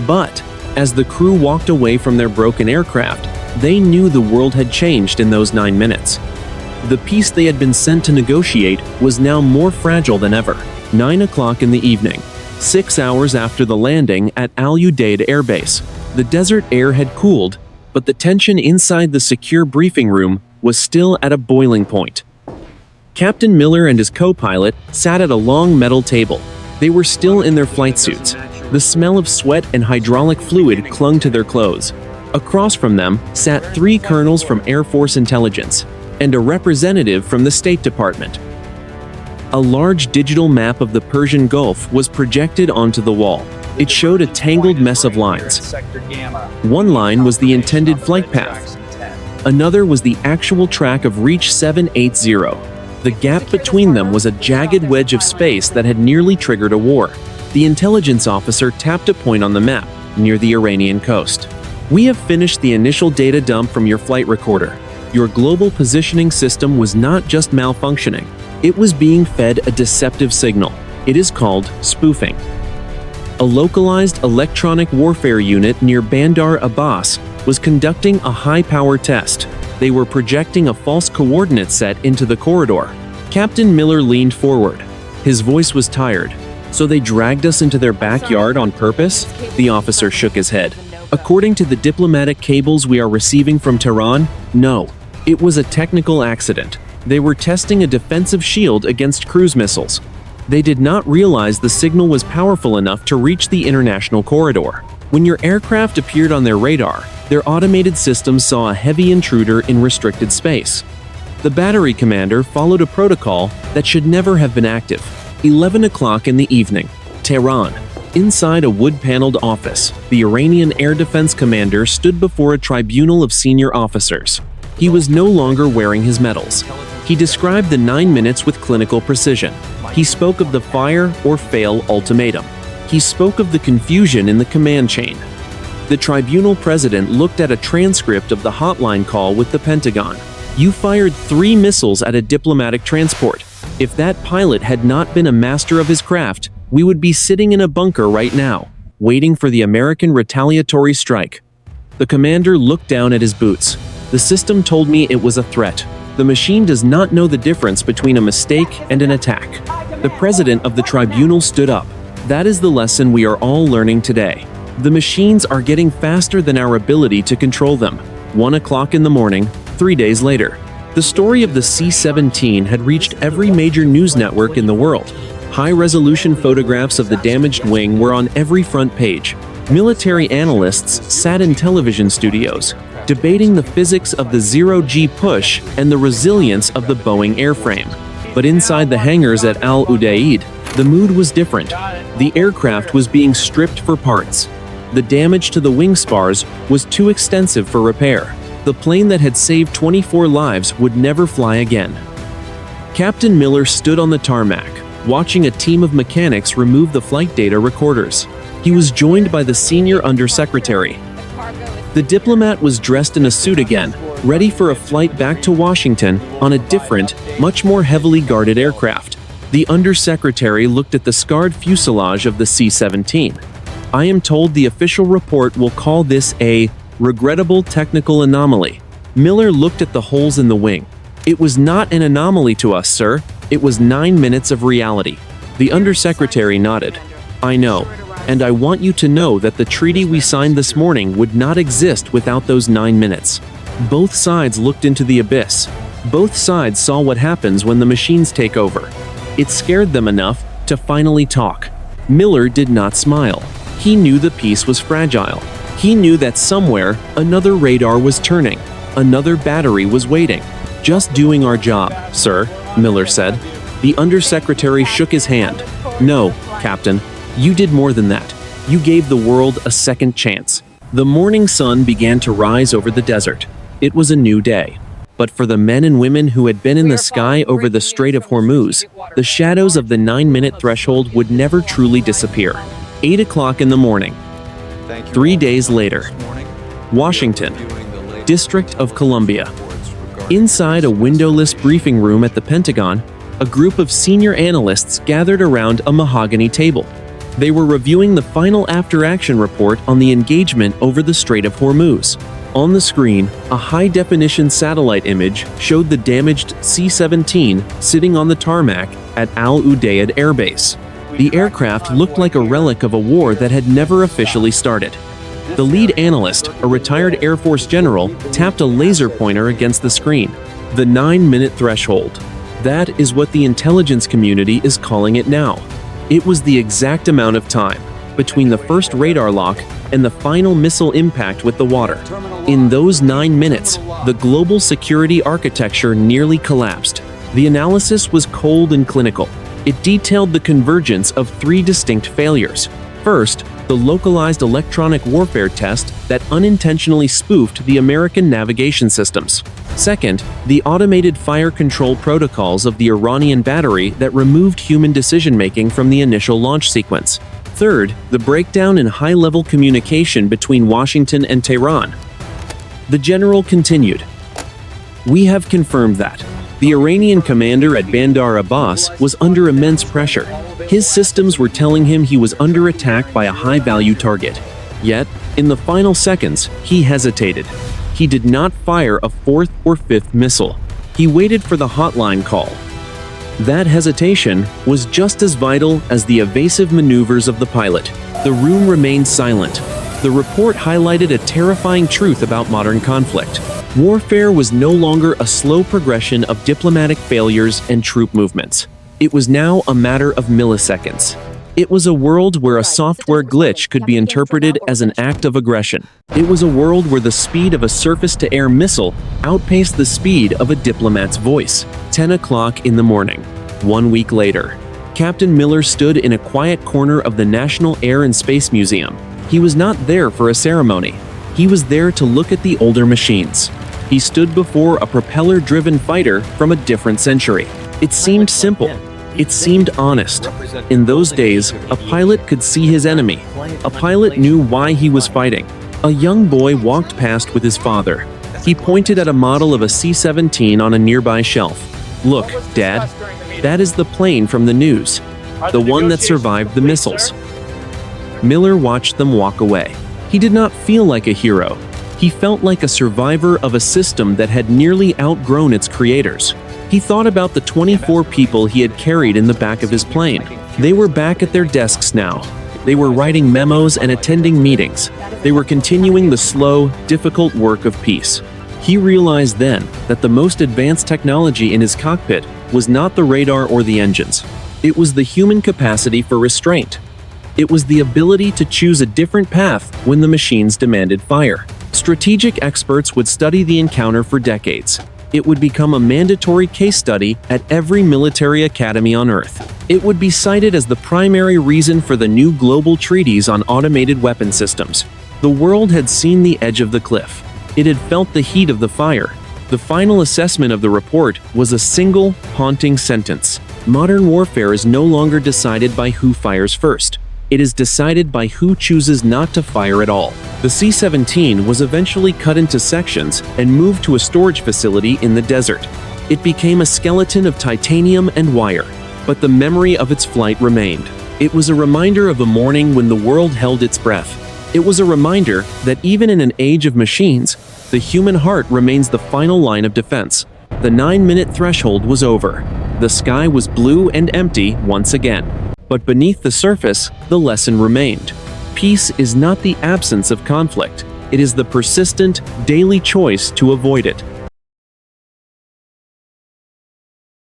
But, as the crew walked away from their broken aircraft, they knew the world had changed in those 9 minutes. The peace they had been sent to negotiate was now more fragile than ever. 9 o'clock in the evening, 6 hours after the landing at Al Udeid Air Base. The desert air had cooled, but the tension inside the secure briefing room was still at a boiling point. Captain Miller and his co-pilot sat at a long metal table. They were still in their flight suits. The smell of sweat and hydraulic fluid clung to their clothes. Across from them sat 3 colonels from Air Force Intelligence and a representative from the State Department. A large digital map of the Persian Gulf was projected onto the wall. It showed a tangled mess of lines. One line was the intended flight path. Another was the actual track of Reach 780. The gap between them was a jagged wedge of space that had nearly triggered a war. The intelligence officer tapped a point on the map, near the Iranian coast. "We have finished the initial data dump from your flight recorder. Your global positioning system was not just malfunctioning. It was being fed a deceptive signal. It is called spoofing." A localized electronic warfare unit near Bandar Abbas was conducting a high-power test. They were projecting a false coordinate set into the corridor. Captain Miller leaned forward. His voice was tired. "So they dragged us into their backyard on purpose?" The officer shook his head. "According to the diplomatic cables we are receiving from Tehran, no. It was a technical accident. They were testing a defensive shield against cruise missiles. They did not realize the signal was powerful enough to reach the international corridor. When your aircraft appeared on their radar, their automated systems saw a heavy intruder in restricted space. The battery commander followed a protocol that should never have been active." 11 o'clock in the evening, Tehran. Inside a wood-paneled office, the Iranian Air Defense Commander stood before a tribunal of senior officers. He was no longer wearing his medals. He described the 9 minutes with clinical precision. He spoke of the fire or fail ultimatum. He spoke of the confusion in the command chain. The tribunal president looked at a transcript of the hotline call with the Pentagon. "You fired 3 missiles at a diplomatic transport. If that pilot had not been a master of his craft, we would be sitting in a bunker right now, waiting for the American retaliatory strike." The commander looked down at his boots. "The system told me it was a threat. The machine does not know the difference between a mistake and an attack." The president of the tribunal stood up. "That is the lesson we are all learning today. The machines are getting faster than our ability to control them." 1 o'clock in the morning, 3 days later. The story of the C-17 had reached every major news network in the world. High-resolution photographs of the damaged wing were on every front page. Military analysts sat in television studios, debating the physics of the zero-G push and the resilience of the Boeing airframe. But inside the hangars at Al Udeid, The mood was different. The aircraft was being stripped for parts. The damage to the wing spars was too extensive for repair. The plane that had saved 24 lives would never fly again. Captain Miller stood on the tarmac, watching a team of mechanics remove the flight data recorders. He was joined by the senior undersecretary. The diplomat was dressed in a suit again, ready for a flight back to Washington on a different, much more heavily guarded aircraft. The undersecretary looked at the scarred fuselage of the C-17. I am told the official report will call this a regrettable technical anomaly. Miller looked at the holes in the wing. It was not an anomaly to us, sir. It was 9 minutes of reality. The undersecretary nodded. I know, and I want you to know that the treaty we signed this morning would not exist without those 9 minutes. Both sides looked into the abyss. Both sides saw what happens when the machines take over. It scared them enough to finally talk. Miller did not smile. He knew the peace was fragile. He knew that somewhere another radar was turning. Another battery was waiting. Just doing our job, sir, Miller said. The undersecretary shook his hand. No, Captain, you did more than that. You gave the world a second chance. The morning sun began to rise over the desert. It was a new day. But for the men and women who had been in the sky over the Strait of HORMUZ, the shadows of the 9-minute threshold would never truly disappear. 8 o'clock in the morning. 3 days later. Washington, District of Columbia. Inside a windowless briefing room at the Pentagon, a group of senior analysts gathered around a mahogany table. They were reviewing the final after-action report on the engagement over the Strait of HORMUZ. On the screen, a high-definition satellite image showed the damaged C-17 sitting on the tarmac at Al Udeid Air Base. The aircraft looked like a relic of a war that had never officially started. The lead analyst, a retired Air Force general, tapped a laser pointer against the screen. The 9-minute threshold. That is what the intelligence community is calling it now. It was the exact amount of time between the first radar lock and the final missile impact with the water. In those 9 minutes, the global security architecture nearly collapsed. The analysis was cold and clinical. It detailed the convergence of 3 distinct failures. First, the localized electronic warfare test that unintentionally spoofed the American navigation systems. Second, the automated fire control protocols of the Iranian battery that removed human decision-making from the initial launch sequence. Third, the breakdown in high-level communication between Washington and Tehran. The general continued. We have confirmed that the Iranian commander at Bandar Abbas was under immense pressure. His systems were telling him he was under attack by a high-value target. Yet, in the final seconds, he hesitated. He did not fire a 4th or 5th missile. He waited for the hotline call. That hesitation was just as vital as the evasive maneuvers of the pilot. The room remained silent. The report highlighted a terrifying truth about modern conflict. Warfare was no longer a slow progression of diplomatic failures and troop movements. It was now a matter of milliseconds. It was a world where a software glitch could be interpreted as an act of aggression. It was a world where the speed of a surface-to-air missile outpaced the speed of a diplomat's voice. 10 o'clock in the morning. 1 week later. Captain Miller stood in a quiet corner of the National Air and Space Museum. He was not there for a ceremony. He was there to look at the older machines. He stood before a propeller-driven fighter from a different century. It seemed simple. It seemed honest. In those days, a pilot could see his enemy. A pilot knew why he was fighting. A young boy walked past with his father. He pointed at a model of a C-17 on a nearby shelf. Look, Dad, that is the plane from the news. The one that survived the missiles. Miller watched them walk away. He did not feel like a hero. He felt like a survivor of a system that had nearly outgrown its creators. He thought about the 24 people he had carried in the back of his plane. They were back at their desks now. They were writing memos and attending meetings. They were continuing the slow, difficult work of peace. He realized then that the most advanced technology in his cockpit was not the radar or the engines. It was the human capacity for restraint. It was the ability to choose a different path when the machines demanded fire. Strategic experts would study the encounter for decades. It would become a mandatory case study at every military academy on Earth. It would be cited as the primary reason for the new global treaties on automated weapon systems. The world had seen the edge of the cliff. It had felt the heat of the fire. The final assessment of the report was a single, haunting sentence. Modern warfare is no longer decided by who fires first. It is decided by who chooses not to fire at all. The C-17 was eventually cut into sections and moved to a storage facility in the desert. It became a skeleton of titanium and wire, but the memory of its flight remained. It was a reminder of a morning when the world held its breath. It was a reminder that even in an age of machines, the human heart remains the final line of defense. The 9-minute threshold was over. The sky was blue and empty once again. But beneath the surface, the lesson remained. Peace is not the absence of conflict. It is the persistent, daily choice to avoid it.